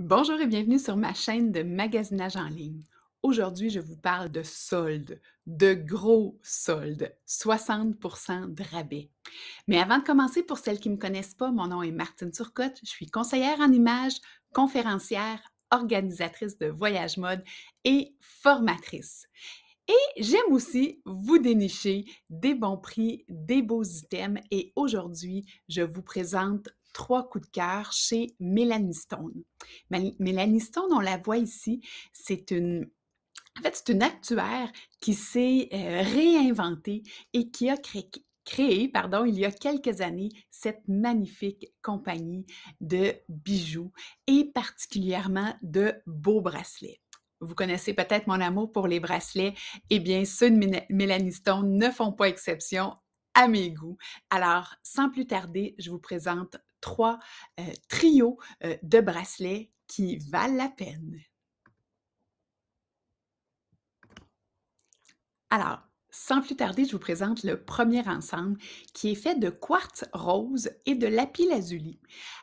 Bonjour et bienvenue sur ma chaîne de magasinage en ligne. Aujourd'hui, je vous parle de soldes, de gros soldes, 60% de rabais. Mais avant de commencer, pour celles qui ne me connaissent pas, mon nom est Martine Turcotte, je suis conseillère en images, conférencière, organisatrice de voyage mode et formatrice. Et j'aime aussi vous dénicher des bons prix, des beaux items et aujourd'hui, je vous présente 3 coups de cœur chez Mélanie Stone. Mélanie Stone, on la voit ici, c'est une c'est une actuaire qui s'est, réinventée et qui a créé, pardon, il y a quelques années, cette magnifique compagnie de bijoux et particulièrement de beaux bracelets. Vous connaissez peut-être mon amour pour les bracelets, eh bien ceux de Mélanie Stone ne font pas exception à mes goûts. Alors, sans plus tarder, je vous présente 3 trios, de bracelets qui valent la peine. Alors, sans plus tarder, je vous présente le premier ensemble qui est fait de quartz rose et de lapis-lazuli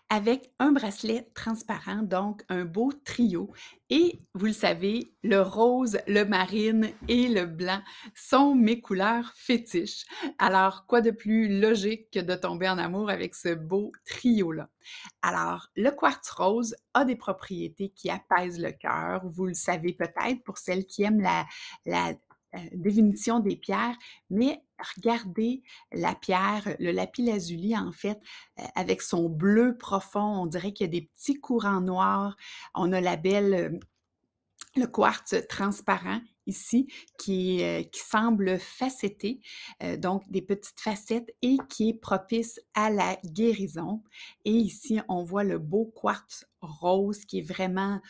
avec un bracelet transparent, donc un beau trio. Et vous le savez, le rose, le marine et le blanc sont mes couleurs fétiches. Alors, quoi de plus logique que de tomber en amour avec ce beau trio-là? Alors, le quartz rose a des propriétés qui apaisent le cœur. Vous le savez peut-être pour celles qui aiment la définition des pierres, mais regardez la pierre, le lapis-lazuli en fait, avec son bleu profond, on dirait qu'il y a des petits courants noirs. On a la belle, le quartz transparent ici qui semble facetté, donc des petites facettes et qui est propice à la guérison. Et ici, on voit le beau quartz rose qui est vraiment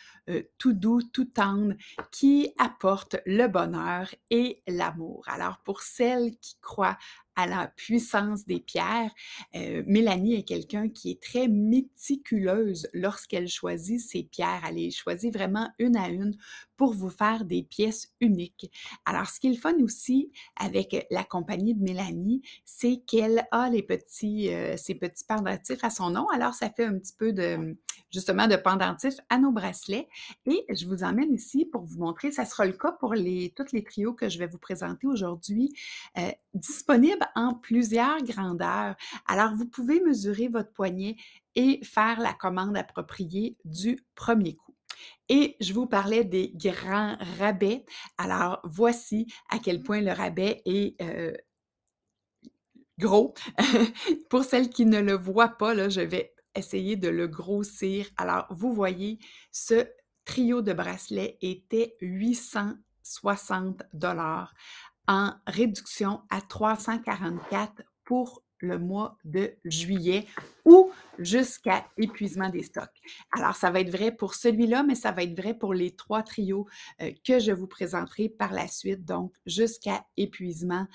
tout doux, tout tendre, qui apporte le bonheur et l'amour. Alors, pour celles qui croient à la puissance des pierres, Mélanie est quelqu'un qui est très méticuleuse lorsqu'elle choisit ses pierres. Elle les choisit vraiment une à une pour vous faire des pièces uniques. Alors, ce qui est le fun aussi avec la compagnie de Mélanie, c'est qu'elle a ses petits pendentifs à son nom. Alors, ça fait un petit peu de, justement, de pendentifs à nos bracelets. Et je vous emmène ici pour vous montrer, ça sera le cas pour tous les trios que je vais vous présenter aujourd'hui, disponibles en plusieurs grandeurs. Alors, vous pouvez mesurer votre poignet et faire la commande appropriée du premier coup. Et je vous parlais des grands rabais. Alors, voici à quel point le rabais est gros. Pour celles qui ne le voient pas, là, je vais essayer de le grossir. Alors, vous voyez, ce trio de bracelets était 860 en réduction à 344 pour le mois de juillet ou jusqu'à épuisement des stocks. Alors, ça va être vrai pour celui-là, mais ça va être vrai pour les 3 trios que je vous présenterai par la suite, donc jusqu'à épuisement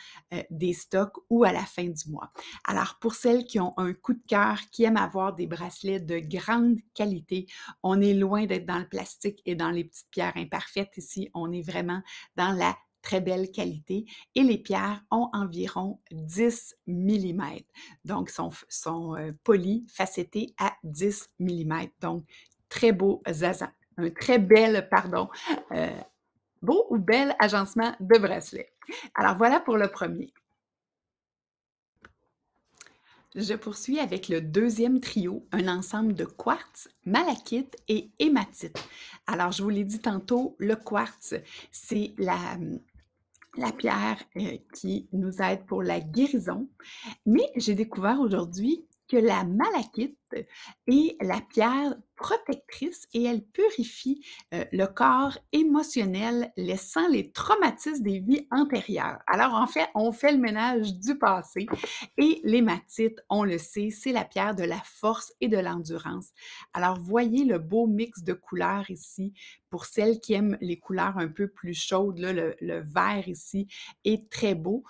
des stocks ou à la fin du mois. Alors, pour celles qui ont un coup de cœur, qui aiment avoir des bracelets de grande qualité, on est loin d'être dans le plastique et dans les petites pierres imparfaites ici. On est vraiment dans la très belle qualité et les pierres ont environ 10 millimètres. Donc, sont polies, facettés à 10 millimètres. Donc, très beau zaza, un très bel, pardon, euh, beau ou bel agencement de bracelet. Alors, voilà pour le premier. Je poursuis avec le deuxième trio, un ensemble de quartz, malachite et hématite. Alors, je vous l'ai dit tantôt, le quartz, c'est la pierre qui nous aide pour la guérison. Mais j'ai découvert aujourd'hui que la malachite est la pierre protectrice et elle purifie le corps émotionnel, laissant les traumatismes des vies antérieures. Alors, en fait, on fait le ménage du passé et l'hématite, on le sait, c'est la pierre de la force et de l'endurance. Alors, voyez le beau mix de couleurs ici. Pour celles qui aiment les couleurs un peu plus chaudes, là, le vert ici est très beau,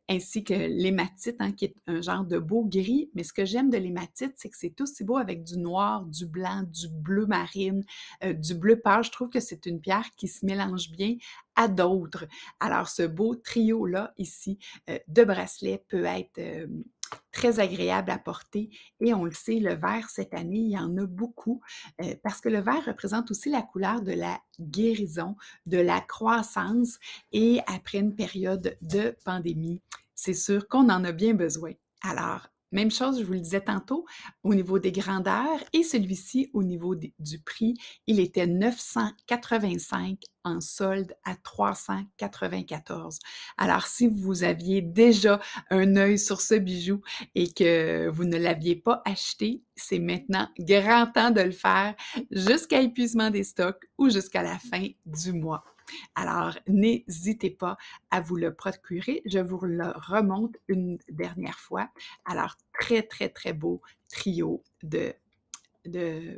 ainsi que l'hématite, hein, qui est un genre de beau gris. Mais ce que j'aime de l'hématite, c'est que c'est aussi beau avec du noir, du blanc, du bleu marine, du bleu pâle. Je trouve que c'est une pierre qui se mélange bien à d'autres. Alors, ce beau trio-là, ici, de bracelets peut être très agréable à porter et on le sait, le vert cette année, il y en a beaucoup, parce que le vert représente aussi la couleur de la guérison, de la croissance et après une période de pandémie, c'est sûr qu'on en a bien besoin. Alors, même chose, je vous le disais tantôt, au niveau des grandeurs et celui-ci au niveau du prix, il était 985 en solde à 394. Alors, si vous aviez déjà un œil sur ce bijou et que vous ne l'aviez pas acheté, c'est maintenant grand temps de le faire jusqu'à épuisement des stocks ou jusqu'à la fin du mois. Alors, n'hésitez pas à vous le procurer. Je vous le remonte une dernière fois. Alors, très, très, très beau trio de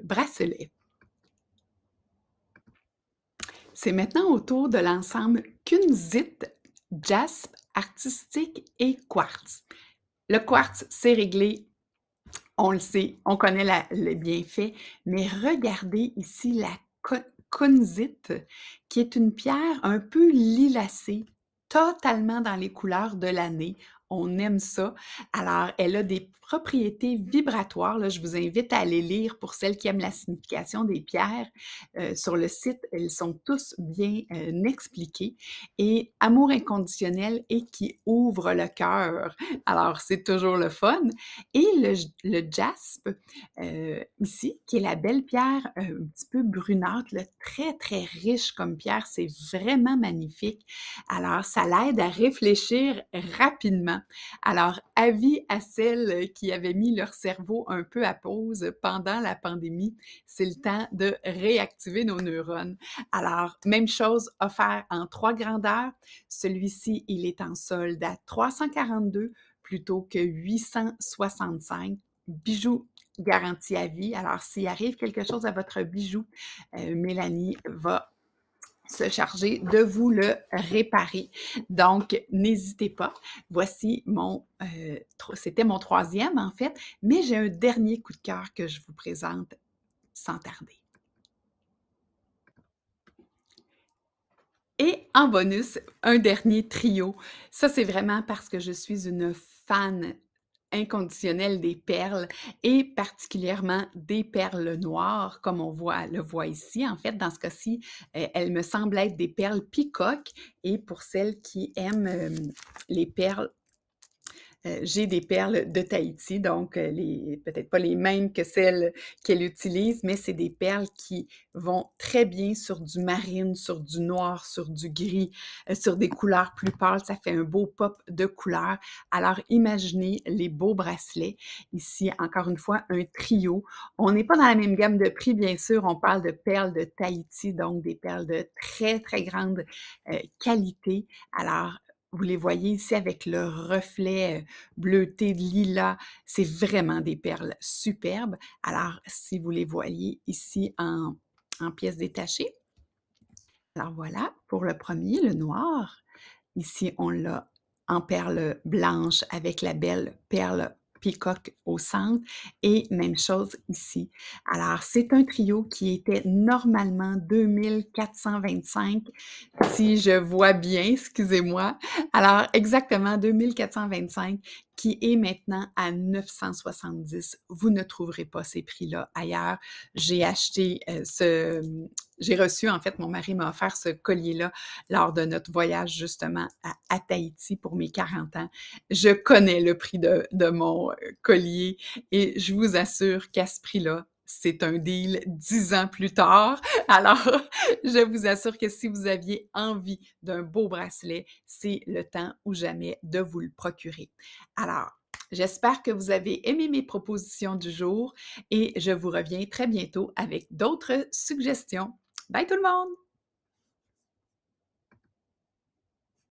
bracelets. C'est maintenant au tour de l'ensemble Kunzite, Jaspe, Artistique et Quartz. Le quartz, c'est réglé, on le sait, on connaît les bienfaits, mais regardez ici la kunzite, qui est une pierre un peu lilacée, totalement dans les couleurs de l'année. On aime ça. Alors, elle a des propriétés vibratoires. Là, je vous invite à aller lire pour celles qui aiment la signification des pierres. Sur le site, elles sont tous bien expliquées. Et amour inconditionnel et qui ouvre le cœur. Alors, c'est toujours le fun. Et le jaspe, ici, qui est la belle pierre un petit peu brunâtre, là, très, très riche comme pierre, c'est vraiment magnifique. Alors, ça l'aide à réfléchir rapidement. Alors, avis à celles qui avaient mis leur cerveau un peu à pause pendant la pandémie, c'est le temps de réactiver nos neurones. Alors, même chose, offert en 3 grandeurs. Celui-ci, il est en solde à 342 plutôt que 865. Bijou garantie à vie. Alors, s'il arrive quelque chose à votre bijou, Mélanie va se charger de vous le réparer. Donc, n'hésitez pas. Voici c'était mon 3e en fait, mais j'ai un dernier coup de cœur que je vous présente sans tarder. Et en bonus, un dernier trio. Ça, c'est vraiment parce que je suis une fan inconditionnelle des perles et particulièrement des perles noires, comme le voit ici. En fait, dans ce cas-ci, elles me semblent être des perles peacock et pour celles qui aiment les perles, j'ai des perles de Tahiti, donc peut-être pas les mêmes que celles qu'elle utilise, mais c'est des perles qui vont très bien sur du marine, sur du noir, sur du gris, sur des couleurs plus pâles. Ça fait un beau pop de couleurs. Alors, imaginez les beaux bracelets. Ici, encore une fois, un trio. On n'est pas dans la même gamme de prix, bien sûr. On parle de perles de Tahiti, donc des perles de très, très grande qualité. Alors, vous les voyez ici avec le reflet bleuté de lilas. C'est vraiment des perles superbes. Alors, si vous les voyez ici en pièces détachées. Alors voilà, pour le premier, le noir. Ici, on l'a en perle blanche avec la belle perle peacock au centre et même chose ici. Alors, c'est un trio qui était normalement 2425 si je vois bien, excusez-moi. Alors, exactement 2425 qui est maintenant à 970. Vous ne trouverez pas ces prix-là ailleurs. J'ai acheté j'ai reçu, en fait, mon mari m'a offert ce collier-là lors de notre voyage justement à Tahiti pour mes 40 ans. Je connais le prix de mon collier et je vous assure qu'à ce prix-là, c'est un deal 10 ans plus tard. Alors, je vous assure que si vous aviez envie d'un beau bracelet, c'est le temps ou jamais de vous le procurer. Alors, j'espère que vous avez aimé mes propositions du jour et je vous reviens très bientôt avec d'autres suggestions. Bye tout le monde!